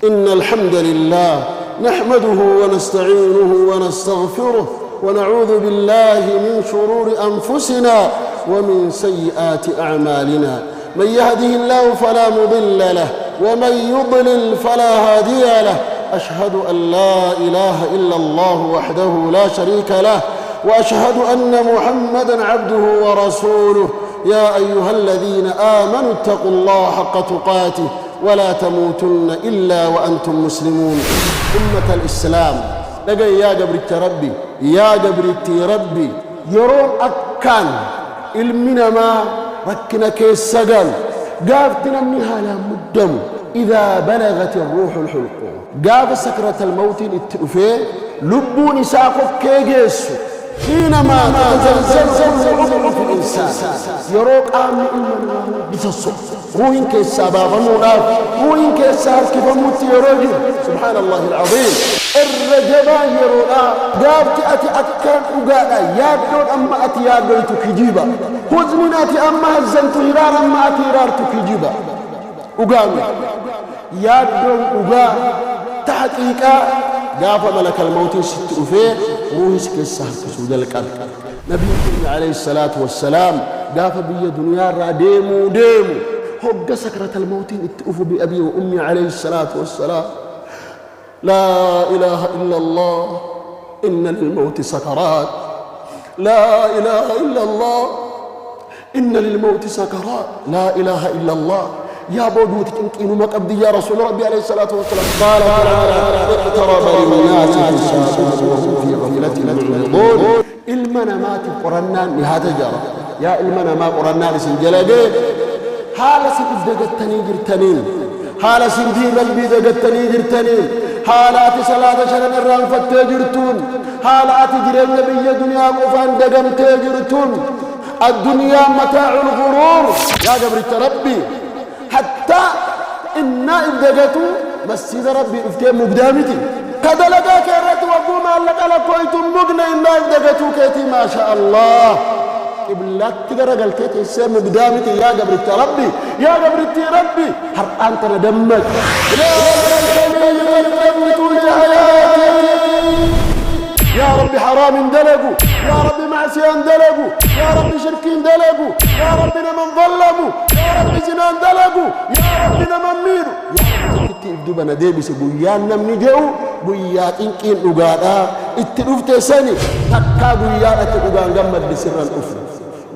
إن الحمد لله نحمده ونستعينه ونستغفره ونعوذ بالله من شرور أنفسنا ومن سيئات أعمالنا. من يهده الله فلا مضل له ومن يضلل فلا هادي له. أشهد أن لا إله إلا الله وحده لا شريك له وأشهد أن محمدًا عبده ورسوله. يا أيها الذين آمنوا اتقوا الله حق تقاته ولا تموتن إلا وأنتم مسلمون. أمة الإسلام لقى يا جبرت ربي يا جبرت ربي يرون أكان المنا ما ركنا كيس سقل قافتنا منها لا مدم إذا بلغت الروح الحلقوم قاف سكرة الموت التؤفي لبوني ساقف كيجيسو حينما تتزلزل الروح في الإنسان يروق آمن إلمنا بتصف روحين كيسا بابا مغاف روحين كيسا كيف موت يروجي. سبحان الله العظيم. الرجبان يرونا قابت أتي أكان أقادا يابدون أما أتي يابدويت كجيبا حزن أتي أما هزنت هرار أما أتي هرارت كجيبا أقامي يابدون أقا تحقيقا قاف ملك الموت ست أفيه روحي كيسا كسود القلب. نبي عليه الصلاة والسلام قاف بي دنيا را ديمو هق سكرة الموت اتأف بأبي وأمي عليه الصلاة والسلام. لا إله إلا الله إن للموت سكرات. لا إله إلا الله إن للموت سكرات. لا إله إلا الله يا بودوت إنو مقبدي يا رسول ربي عليه الصلاة والسلام. قال اقترب للناس حسابهم وهم في غفلة معرضون. المنا ما تقرنا نهاية جرى يا المنا ما قرنا لسنجلدين حال سيدغتني جرتنين حال سندي قلبي دغتني جرتنين حالات صلاة شرن الرام فتجرتون حالات جري النبي دنيا قفان دغم تجرتون. الدنيا متاع الغرور يا جبرت ربي حتى إن إبدغتو مسجد ربي افتي مقدامتي كدلقا كرت وقوم لك لكويتم مغنى إن إبدغتو كيتي ما شاء الله قبلت تقرأ الكيتي السير مقدامتي يا جبرت ربي يا جبرت ربي حرقان تردمك يا ربي حرام اندلقوا يا ربي معصية اندلقوا يا ربي شرك اندلقوا يا ربي من ظلموا يا ربي زنا اندلقوا يا ربي من ميروا يا ربي تبدو ديبس بويان نمني جو بويات إنكين نقادا اتنفت سني تكا بويات اتنقان قمت بسرا الأفر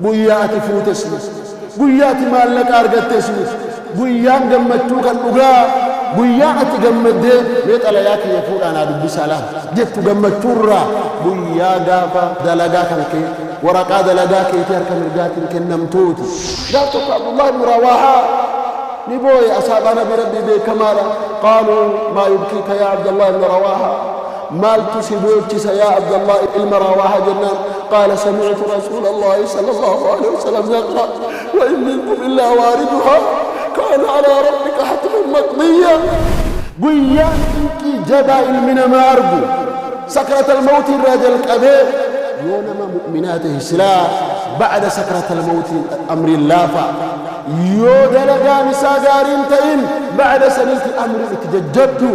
بويات فوت اسمس بويات مالك أرقت اسمس بويان قمتوك النقا بويات قمت دي بيت عليك يفور أنا بسالة جت قمت تورا بويا قافا دلقا كنكي ورقا دلقا كيتير كمرقات كنمتوتي قالتك عبد الله بن رواحة نبوي أصابنا بربي بكمالا قالوا ما يبكيك يا عبد الله بن رواحة مال تسيبوك يا عبد الله بن رواحة جنان. قال سمعت رسول الله صلى الله عليه وسلم يقرأ وإن منكم إلا واردها كان على ربك حتما مقضيا. قويا إنك جبائل من ما أرجو سكرة الموت الرجل الكبير يونما مؤمناته سلاح بعد سكرة الموت أمر اللافع يودلقان ساقارين تئن بعد سنة أمر اتججبتو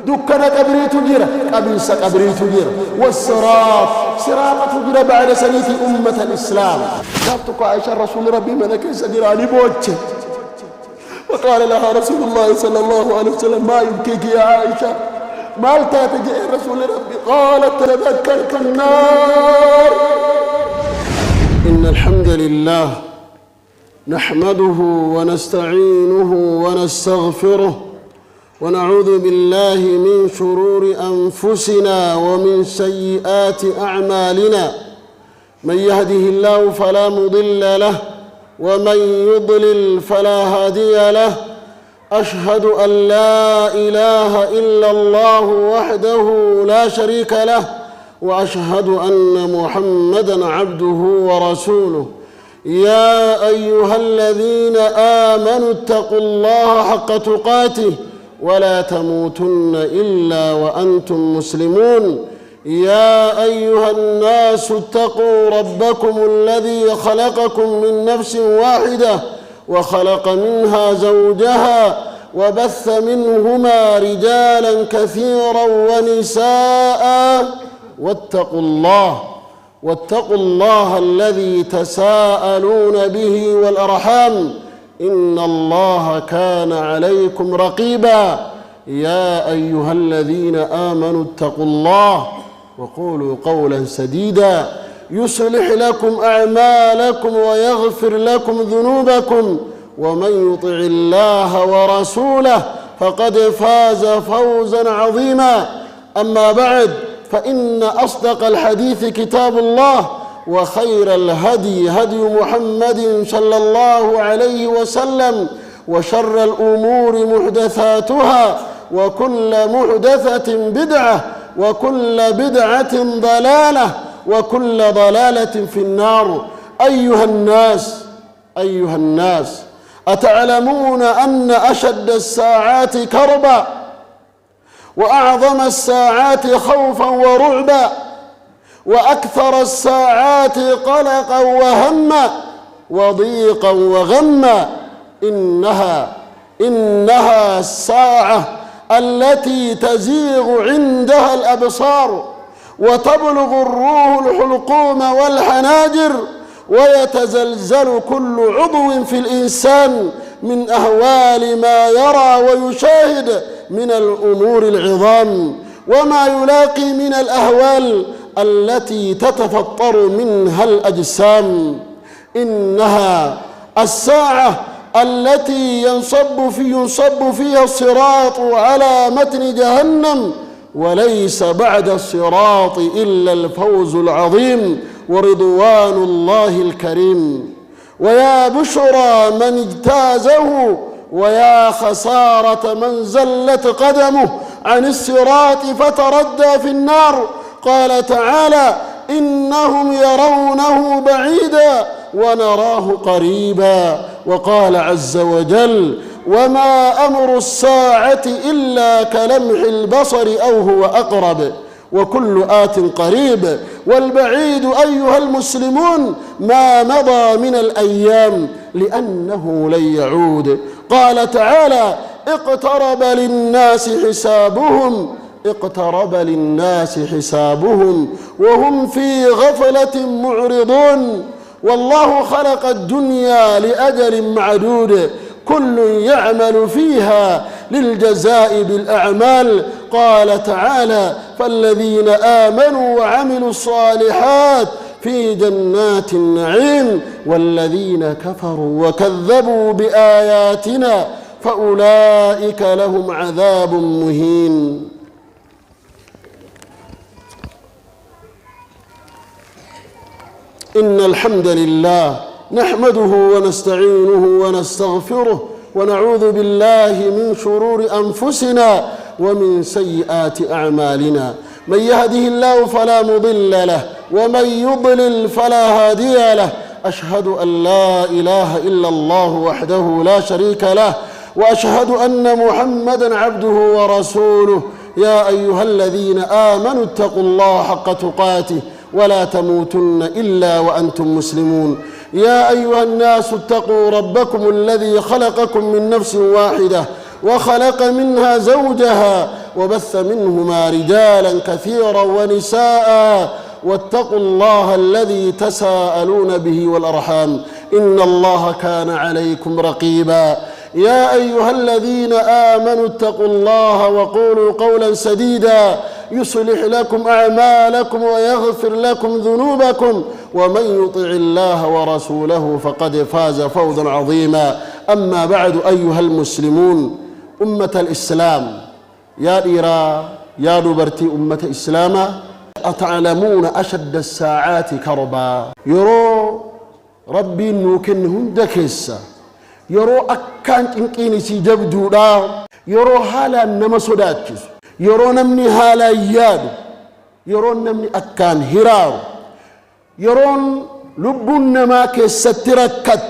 دكنا قبري تجير قبيس قبري تجير والصراط صراط تجير بعد سنة أمة الإسلام. قالتك عائشة رسول ربي منك سجراني بوجه وقال لها رسول الله صلى الله عليه وسلم ما يبكيك يا عائشة ما التاتج رسول ربي قالت تذكرت النار. إن الحمد لله نحمده ونستعينه ونستغفره ونعوذ بالله من شرور أنفسنا ومن سيئات أعمالنا. من يهده الله فلا مضل له ومن يضلل فلا هادي له. أشهد أن لا إله إلا الله وحده لا شريك له وأشهد أن محمدًا عبده ورسوله. يا أيها الذين آمنوا اتقوا الله حق تقاته ولا تموتن إلا وأنتم مسلمون. يا أيها الناس اتقوا ربكم الذي خلقكم من نفس واحدة وخلق منها زوجها وبث منهما رجالا كثيرا ونساء واتقوا الله الذي تساءلون به والأرحام إن الله كان عليكم رقيبا يا أيها الذين آمنوا اتقوا الله وقولوا قولا سديدا يصلح لكم أعمالكم ويغفر لكم ذنوبكم ومن يطع الله ورسوله فقد فاز فوزا عظيما. أما بعد، فإن أصدق الحديث كتاب الله، وخير الهدي هدي محمد صلى الله عليه وسلم، وشر الأمور محدثاتها، وكل محدثة بدعة، وكل بدعة ضلالة، وكل ضلالة في النار. أيها الناس، أتعلمون أن أشد الساعات كربا وأعظم الساعات خوفا ورعبا وأكثر الساعات قلقا وهما وضيقا وغما إنها الساعة التي تزيغ عندها الأبصار وتبلغ الروح الحلقوم والحناجر ويتزلزل كل عضو في الإنسان من أهوال ما يرى ويشاهد من الأمور العظام، وما يلاقي من الأهوال التي تتفطر منها الأجسام. إنها الساعة التي ينصب فيها الصراط على متن جهنم، وليس بعد الصراط إلا الفوز العظيم ورضوان الله الكريم. ويا بشرى من اجتازه، ويا خسارة من زلت قدمه عن الصراط فتردى في النار. قال تعالى: إنهم يرونه بعيدا ونراه قريبا. وقال عز وجل: وما أمر الساعة إلا كلمح البصر أو هو أقرب وكل آت قريب. والبعيد أيها المسلمون ما مضى من الأيام، لأنه لن يعود. قال تعالى: اقترب للناس حسابهم وهم في غفلة معرضون. والله خلق الدنيا لأجل معدود، كل يعمل فيها للجزاء بالأعمال. قال تعالى: فالذين آمنوا وعملوا الصالحات في جنات النعيم، والذين كفروا وكذبوا بآياتنا فأولئك لهم عذاب مهين. إن الحمد لله نحمده ونستعينه ونستغفره، ونعوذ بالله من شرور أنفسنا ومن سيئات أعمالنا. من يهده الله فلا مضل له، ومن يضلل فلا هادي له. أشهد أن لا إله إلا الله وحده لا شريك له، وأشهد أن محمدًا عبده ورسوله. يا أيها الذين آمنوا اتقوا الله حق تقاته ولا تموتن إلا وأنتم مسلمون. يا أيها الناس اتقوا ربكم الذي خلقكم من نفس واحدة وخلق منها زوجها وبث منهما رجالا كثيرا ونساء، واتقوا الله الذي تساءلون به والأرحام إن الله كان عليكم رقيبا. يا أيها الذين آمنوا اتقوا الله وقولوا قولا سديدا يصلح لكم أعمالكم ويغفر لكم ذنوبكم، ومن يطع الله ورسوله فقد فاز فوزا عظيما. أما بعد، أيها المسلمون، أمة الإسلام، يا إيرا يا دبرتي أمة الإسلام، أتعلمون أشد الساعات كربا؟ يرو ربي نوكن هندكيسا، يرو أكان إنكيني سيجبدو دا، يرو حالا نمسوداتشس، يرو نمني حالا يادو، يرو نمني أكان هراو، يرون لبون نما كستركت،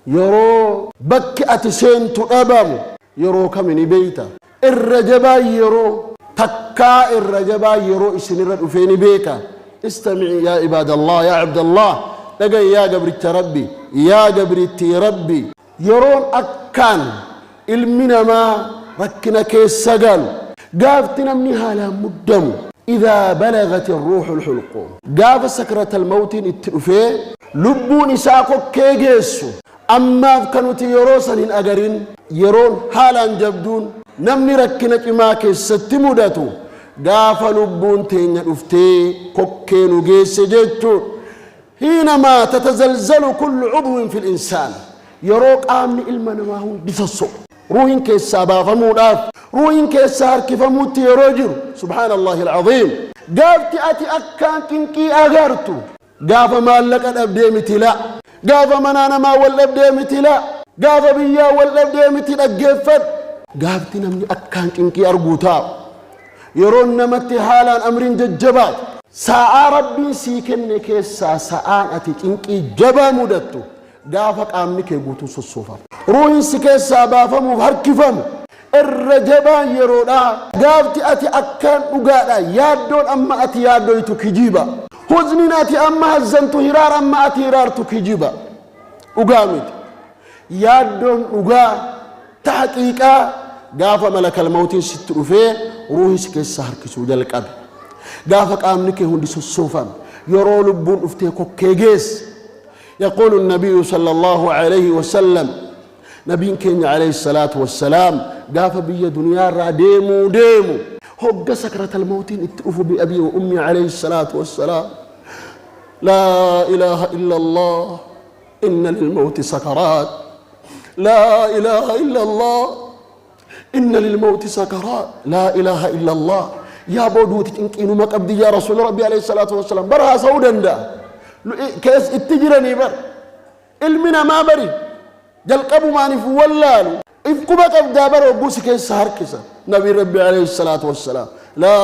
يرو بك أتسين تؤبم، يرو كمني بيتا الرجبا، يرو تكا الرجبا، يرو إسنرد فيني بيكا. استمعي يا عباد الله، يا عبد الله، لقى يا جبرت ربي، يا جبرت ربي، يرون أكان ilmi namaa rakkina keessa galu gaafti namni haalaan muddamu إذا بلغت الروح الحلقوم قاف سكرة الموت اتلفه لبون إساقو كيجيسو أما كانوا تيروسا أجرين يرون حالا جبدون نمني ركنك ما كيستموداتو قاف لبون تين الأفتي كوكينو جيس جيتو حينما تتزلزل كل عضو في الإنسان يروك آمن إلما نماهو بفصو روين كيسا بافمودات روين كيسا هركفموت يروجر سبحان الله العظيم قافتي أتي أكان كنكي أغرتو قاف مالك الأبدي متلا قاف منانا ما والأبدي متلا قاف بيا والأبدي متلا قفت قافتي نمني أكان كنكي أرقوتا يرون نمتي حالا أمر ججبات ساعة ربي سيكن كيسا ساعة أتي كنكي جبا مدتو قافك آمني كيبوتو سوسوفا روين سكيسا بافمو هركفمو الرجبان يرودا قافتي أتي أكان أقادا يادون أما أتي يادويتو كجيبا حزنين أتي أما هزنتو هرار أما أتي هرارتو كجيبا أقامت يادون أقا تحقيقا قاف ملك الموت سترفيه روحي سكيسا هركسو جلق أبي قافك آمنكي هندي سوسوفا يرو لبون افتيكو كيجيس يقول النبي صلى الله عليه وسلم نبي كين عليه الصلاة والسلام قاف بي دنيا را ديمو هو سكرة الموت اتقفوا بأبي وأمي عليه الصلاة والسلام لا إله إلا الله إن للموت سكرات لا إله إلا الله إن للموت سكرات لا إله إلا الله يا بودوت إنكينو مقبدي يا رسول ربي عليه الصلاة والسلام برها سودا دا كيس اتجرني بر المنا ما بري جلقبو ماني فولالو إفكما قبدا بر وبوسي كيس هركسا نبي ربي عليه الصلاة والسلام لا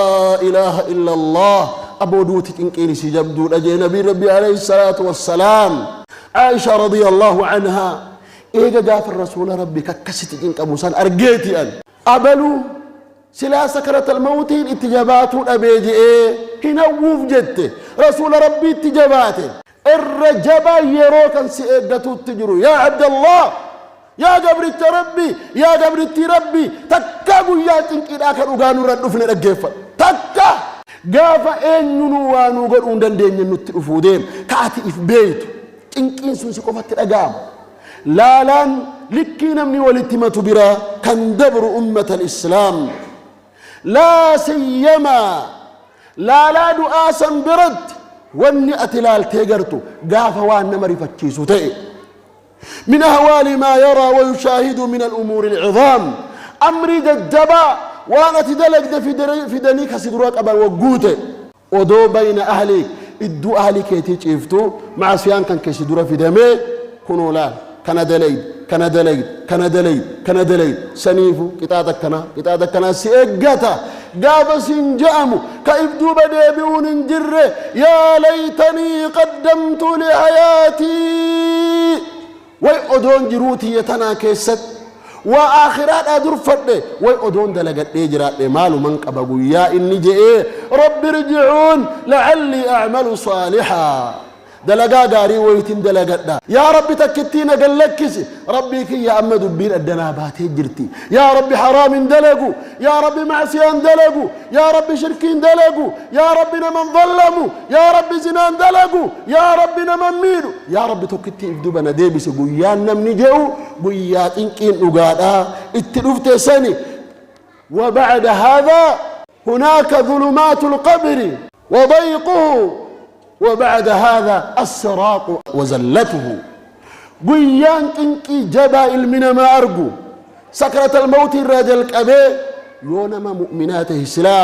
إله إلا الله أبو دوتي تنكيني سيجبدو لجي نبي ربي عليه الصلاة والسلام عائشة رضي الله عنها إيجا قاف الرسول ربي ككسي تنك أبو سان أرقيتي أن أبلو سلا سكرة الموت اتجابات أبيجي هنا وفجت رسول ربي اتجابات الرجبا يروكا سيئدتو التجرو يا عبد الله يا قبرت ربي يا قبرت ربي تكاقو يا تنكيدا كنوغانو ردفن رجفا تكا قافا إننو وانو قد اندن دين نترفو ديم كاتي إف بيت تنكين سنسي قفت رقام لا لان لكينا من والتمة برا كان دبر أمة الإسلام لا سيما لا دعاسا برد واني أتلال تيغرتو قافا وانا مريفتشيسو تئي من أهوال ما يرى ويشاهد من الأمور العظام أمري ججبا وانا تدلق في دنيك سدراك أبا وقوته ودو بين أهلي إدو أهلي كيتي تشيفتو مع سيان كان كسدرا في دمي كنو لا كان دليد سنيفو كتاتك كنا سيئقتا قاب سنجامو كإبدو بديبون انجره يا ليتني قدمت لحياتي ويأدون جروتي يتنا كيست وآخرات أدر فده ويأدون دلقت إجرات مالو من قبقو يا إني جئ رب رجعون لعلي أعمل صالحا دلقا قاري ويتين دلقات دا يا ربي تكتين قلقس ربي كي يا أمد بير الدنابات هجرتي يا ربي حرام دلقو يا ربي معسيان دلقو يا ربي شركين دلقو يا ربي نمن ظلمو يا ربي زنان دلقو يا ربي نمن ميلو يا ربي تكتي إبدو بنا ديبس قويان نمني جو قويات إنكين نقادا اتلوفت سني وبعد هذا هناك ظلمات القبر وضيقه وبعد هذا الصراط وزلته قيان كنكي جبائل من ما أرجو سكرة الموت الرجل كبير يونما مؤمناته سلا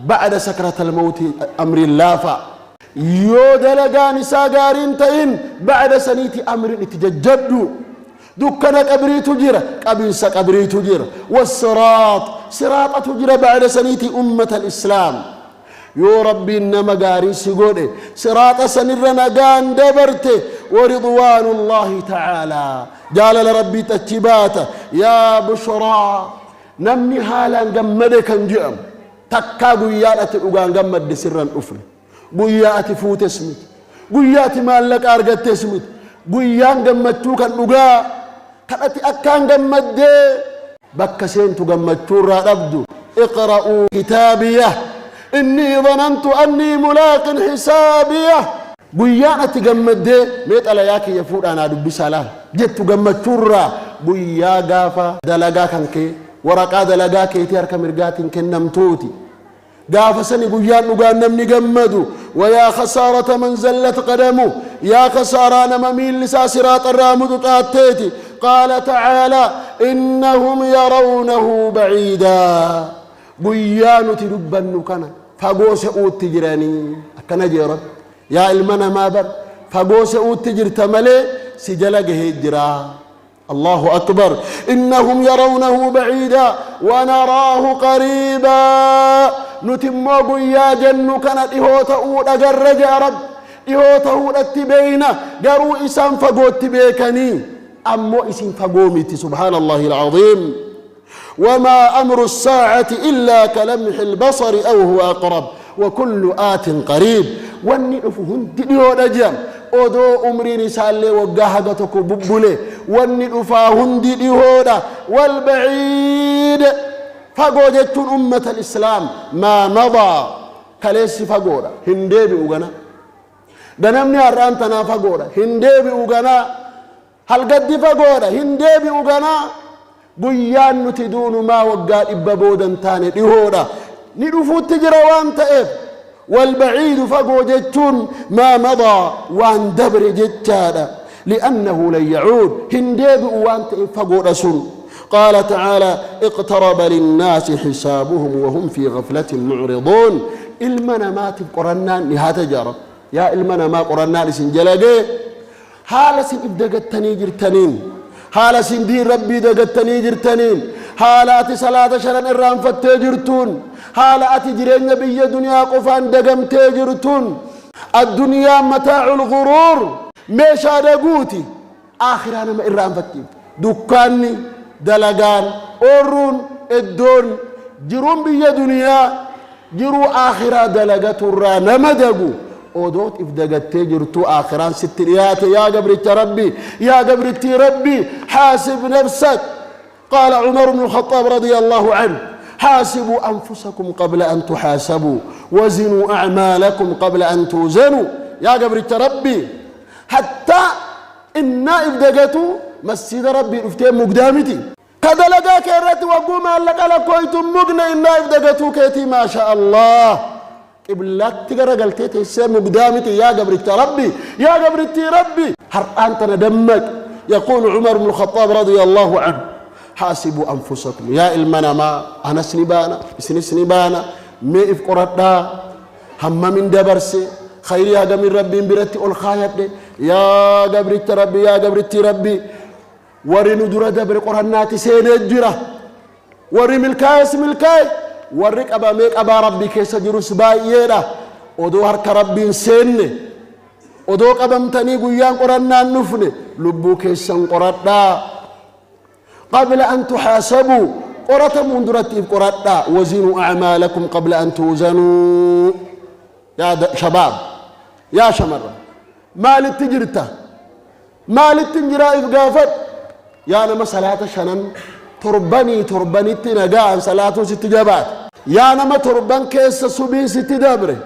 بعد سكرة الموت أمر اللافع يودلقان ساقارين تئن بعد سنيت أمر اتججدوا دكنا قبري تجرى قبيس قبري تجرى والصراط صراط تجرى بعد سنيت أمة الإسلام يو ربي إنما قاري سيقولي صراط سنرنا قان دبرته ورضوان الله تعالى جال لربي تتباته يا بشرى نمني حالا قمدك انجئم تكا قيات الأقان قمد سرا أفل قيات فوت اسمت قيات مالك أرقت اسمت قيان قمدتوك الأقان كانت أكان قمد بكسين تجمّتشور أبدو اقرأوا كتابيه إني ظننت أني ملاق حسابيه بيانا تجمّد ميت على ياكي يفور أنا دب سلام جت تجمّتشور بيا غافا دلغا كنكي ورقا دلغا كيتي أركا مرقاتين كنمتوتي غافا سني بيان نغان نمني جمّدو ويا خسارة من زلت قدمه يا خسارة نمميل لسا صراط الرامد قاتيتي قال تعالى إنهم يرونه بعيدا بيان تدبنو كان فغوس اوت تجراني أكنا جيرا يا المنا ما بر فغوس اوت تجر تملي سجلق هجرا الله أكبر إنهم يرونه بعيدا ونراه قريبا نتمو بيا جنو كانت إهوتا أود أقرج يا رب إهوتا أود أتبينا قروا إسان فقوت تبيكني أمو إسان فقومتي سبحان الله العظيم وما أمر الساعة إلا كلمح البصر أو هو أقرب وكل آت قريب ونئفهن تديو نجم odoo umriin isaallee waggaa haga tokko bubbule wanni dhufaa hundi dhihoodha walbaciid fagoo jechuun ummata alislaam maa madaa kaleessi fagoodha hin deebi'u gana ganamni har'aan tanaa fagoodha hin deebi'u gana halgaddi fagoodha hin deebi'u gana guyyaan nuti duunumaa waggaa dhibba boodan taane dhihoodha ni dhufuutti jira waan ta'eef والبعيد فقو جتون ما مضى وان دبر جتادا لأنه لن يعود هندب وان فقو رسول قال تعالى اقترب للناس حسابهم وهم في غفلة معرضون المنا ما تقرنان نهاية جارب يا المنا ما قرنان سنجلقه حال سن ابدقت تنيجر تنين حال سن دين ربي دقت تنيجر تنين حالات صلاة شرن الرام فتجرتون حالات جرين بي دنيا قفان دقم تجرتون الدنيا متاع الغرور ميشا دقوتي آخر أنا ما الرام فتيب دكاني دلقان أورون الدون جرون بي دنيا جرو آخر دلقات الرانا مدقو أودوت إفدقت تجرتو آخران ستريات يا قبرت ربي يا قبرت ربي حاسب نفسك قال عمر بن الخطاب رضي الله عنه حاسبوا أنفسكم قبل أن تحاسبوا وزنوا أعمالكم قبل أن توزنوا يا قبرت ربي حتى إنا إفدقتوا مسجد ربي افتين مقدامتي كذا لقاك الرت وقوم لك لكويتم مقنا إنا إفدقتوا كيتي ما شاء الله قبلات تقرأ قلتي تسي مقدامتي يا قبرت ربي يا قبرت ربي هرآن تندمك يقول عمر بن الخطاب رضي الله عنه حاسبوا أنفسكم يا المنا ما أنا سنبانا سنبانا ما إفقرتنا هم من دبرسي خيري هذا من ربي برتي الخايب يا قبرت ربي يا قبرت ربي ورنو درا دبر قرناتي سينجرة وري ملكاي ملكاي وريك أبا ميك أبا ربي كيس جروس باييرا ودو هرك ربي سن ودو قبمتني قيان قرنا نفني لبو كيسان قرنا قبل أن تحاسبوا قرة مندرتيب قرة وزنوا أعمالكم قبل أن توزنوا يا شباب يا شمر مال التجرته مال التنجرة إفقافت يا نما صلاة شنن تربني تنقى عن صلاة ست جبات يا نما تربان كيس سبين ست دبره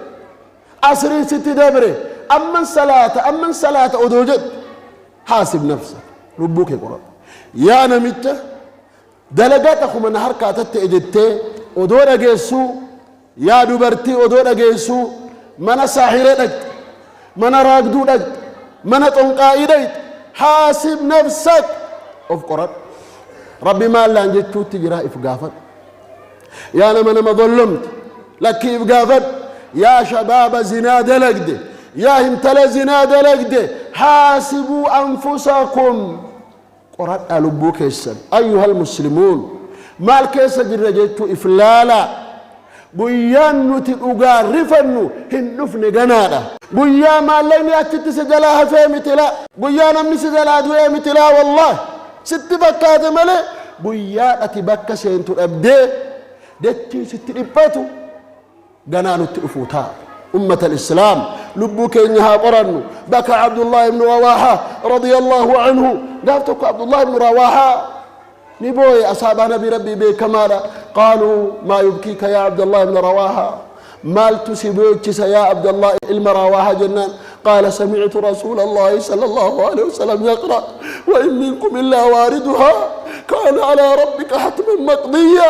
عصرين ست دبره أمن صلاة أدوجت حاسب نفسك ربوك قرآن يا نمت دلقات أخو من حركات اجتة ودور أجيسو يا دوبرتي ودور أجيسو من ساحرة من راقدو من تنقائد حاسب نفسك of قرآن ربي ما لا نجتو تجرا إفقافت يا أنا ما ظلمت لك إفقافت يا شباب زنا دلقد يا همتلا زنا دلقد حاسبوا أنفسكم قرآن ألبوك السن أيها المسلمون مال كيس جرجتو إفلالا بيان نتقار رفنو هنفن جنادا بيان ما لين يأتي سجلاها فهمتلا بيان أمني سجلاها دوامتلا والله ست بكات ملي بيان أتبكى سينتو أبدي دتي ست إباتو جنانو تقفوتا أمة الإسلام لبوك إنها قرن بكى عبد الله بن رواحة رضي الله عنه قالتك عبد الله بن رواحة نبوي أصحاب نبي ربي بكمالا قالوا ما يبكيك يا عبد الله بن رواحة مال تسيبوك يا عبد الله المرواحة جنان قال سمعت رسول الله صلى الله عليه وسلم يقرأ وإن منكم إلا واردها كان على ربك حتما مقضيا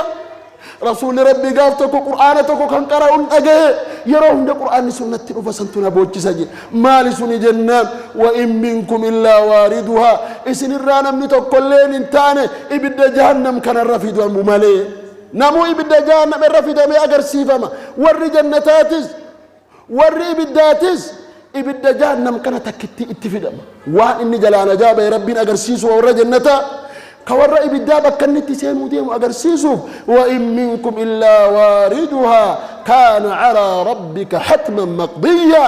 رسول ربي قافتك قرآنتك كان قرأون أجه يرون القرآن سنة فسنتنا بوجسج مال سن جنان وإن منكم إلا واردها إسن الرانا من تقولين انتاني إبدا جهنم كان الرفيد والممالي نمو إبدا جهنم الرفيد ما أجر سيفما ور جنتاتز ور إبداتز إبدا جهنم كان تكتي اتفدم وإن جلانا جاب ربي أجر سيسو ور جنتا كورا إبدا بكنتي سينو ديم أجر سيسو وإن منكم إلا واردها كان على ربك حتما مقضيا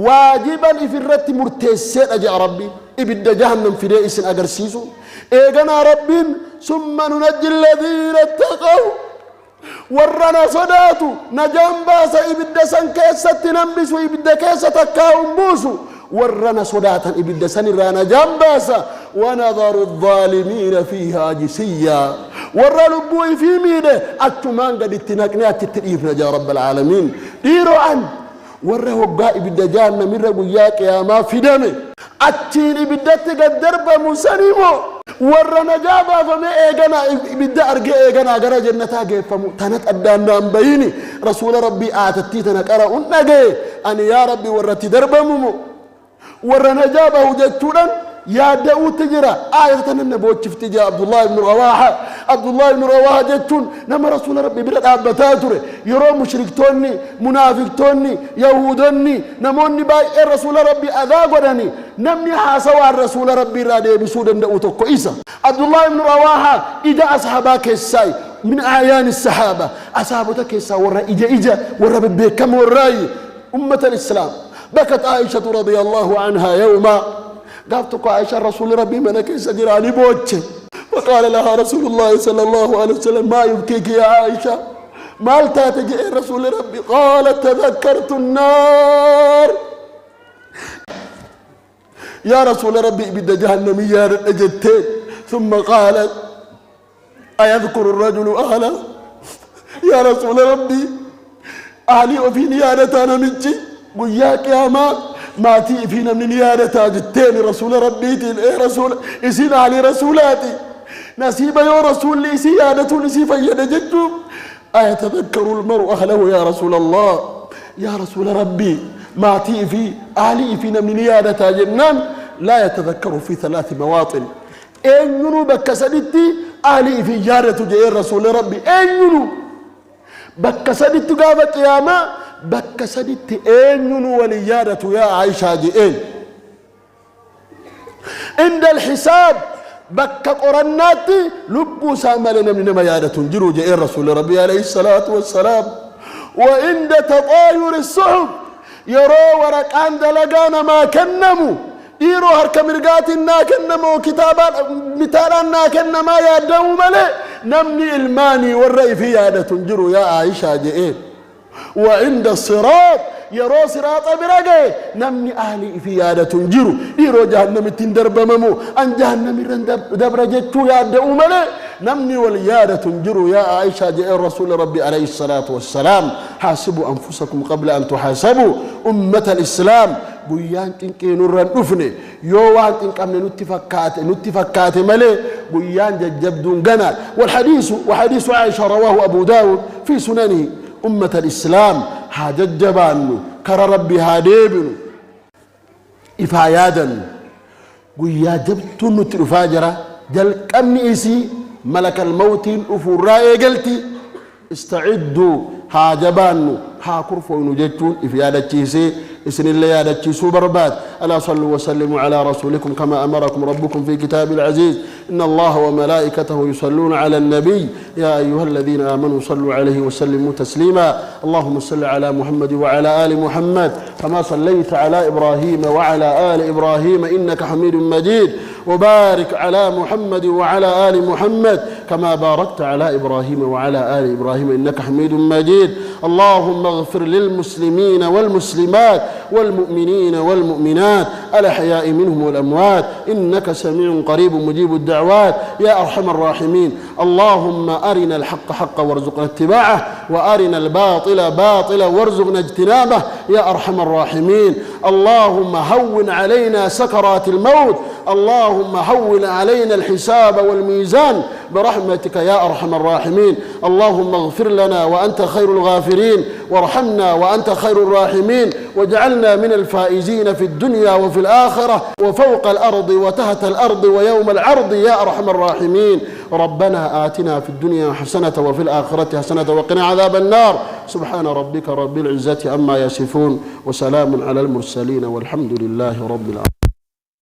واجبا في الرت مرتسين أجا ربي إبدا جهنم في رئيس أجر سيسو إيجانا ربي ثم ننجي الذين اتقوا ورنا صداتو نجام باسا إبدا سن كيسة ننبس وإبدا كيسة تكاهم بوسو ورنا صداتا إبدا سن رانا جنباسا ونظر الظالمين فيها جسيا ورا لبوي في ميده أتمان قد اتناكنات التريفنا يا رب العالمين ديرو عن ورا وقا إبدا جانا من ربياك يا ما في دمي أتين إبدا تقدر بمسانيمو ورا نجابا فما إيغانا إبدا أرقى إيغانا قرى جنتا فمو تنت أدان دام بيني رسول ربي آتتي تنكرا أنجي أن يا ربي ورا تدرب ممو ورا نجابا وجدتنا يا داود تجرى آية النبوة شفت جاء عبد الله بن رواحة عبد الله بن رواحة جتون نما رسول ربي برد أبتاتر يرى مشركتوني منافقتوني يهودني نموني باي رسول ربي أذاقني نمني حاسوا الرسول ربي رادي بسودا داوتو كويسا عبد الله بن رواحة إذا أصحابك الساي من أعيان الصحابة أصحابك الساي ورا إجا ورا بكم وراي أمة الإسلام بكت عائشة رضي الله عنها يوما قالت عائشة رسول ربي منك سجراني بوجه فقال لها رسول الله صلى الله عليه وسلم ما يبكيك يا عائشة ما التاتجئ رسول ربي قالت تذكرت النار يا رسول ربي بدا جهنم يا أجدتين ثم قالت أيذكر الرجل أهله يا رسول ربي أهلي وفي نيادة أنا منجي وياك يا ما تي فينا من نيادة جتين رسول ربي إيه رسول إسينا علي رسولاتي نسيب يا رسول لي سيادة نسيب يد جدو أيتذكر المرء أهله يا رسول الله يا رسول ربي ما تي في أهلي فينا من نيادة جنان لا يتذكر في 3 مواطن أينو بكسدتي أهلي في جارة جاء رسول ربي أينو بكسدتي قابة قيامة بكسدت أينو وليادة يا عائشة جئين عند الحساب بك قرنات لبو ساملنا من ميادة جرو جئ رسول ربي عليه الصلاة والسلام وعند تطاير الصحف يرو ورق عند لقانا ما كنمو يرو هرك مرقات كنمو كتابا مثالا كنما يادو ملي نمني الماني والرأي في يادة جرو يا عائشة جئين وعند الصراط يرو صراط برقه نمني أهلي في يادة جرو يرو جهنم تندرب ممو أن جهنم دبر جتو يادة أمالي نمني واليادة جرو يا عائشة جاء الرسول ربي عليه الصلاة والسلام حاسبوا أنفسكم قبل أن تحاسبوا أمة الإسلام بيان تنكي نوران أفني يوان تنكم نتفكات ملي بيان ججبدون قنا وحديث عائشة رواه أبو داود في سننه أمة الإسلام حاججبانو كر ربي هاديبنو إفايادا قويا جبتو نترفاجرة جل كمني إسي ملك الموت أفراء قلتي استعدوا حاجبانو حاكرفو نجتون إفيادة تيسي إسن الله يادة تيسو برباد ألا صلوا وسلموا على رسولكم كما أمركم ربكم في كتاب العزيز إن الله وملائكته يصلون على النبي يا أيها الذين آمنوا صلوا عليه وسلموا تسليما اللهم صل على محمد وعلى آل محمد كما صليت على إبراهيم وعلى آل إبراهيم إنك حميد مجيد وبارك على محمد وعلى آل محمد كما باركت على إبراهيم وعلى آل إبراهيم إنك حميد مجيد اللهم اغفر للمسلمين والمسلمات والمؤمنين والمؤمنات الأحياء منهم والأموات إنك سميع قريب مجيب الدعوات يا أرحم الراحمين. اللهم أرنا الحق حقا وارزقنا اتباعه، وأرنا الباطل باطلا وارزقنا اجتنابه يا أرحم الراحمين. اللهم هون علينا سكرات الموت، اللهم هون علينا الحساب والميزان برحمتك يا أرحم الراحمين. اللهم اغفر لنا وأنت خير الغافرين، وارحمنا وأنت خير الراحمين، واجعلنا من الفائزين في الدنيا وفي الآخرة وفوق الأرض وتحت الأرض ويوم العرض يا أرحم الراحمين. ربنا آتنا في الدنيا حسنة وفي الآخرة حسنة وقنا عذاب النار. سبحان ربك رب العزة عما يصفون، وسلام على المرسلين، والحمد لله رب العالمين.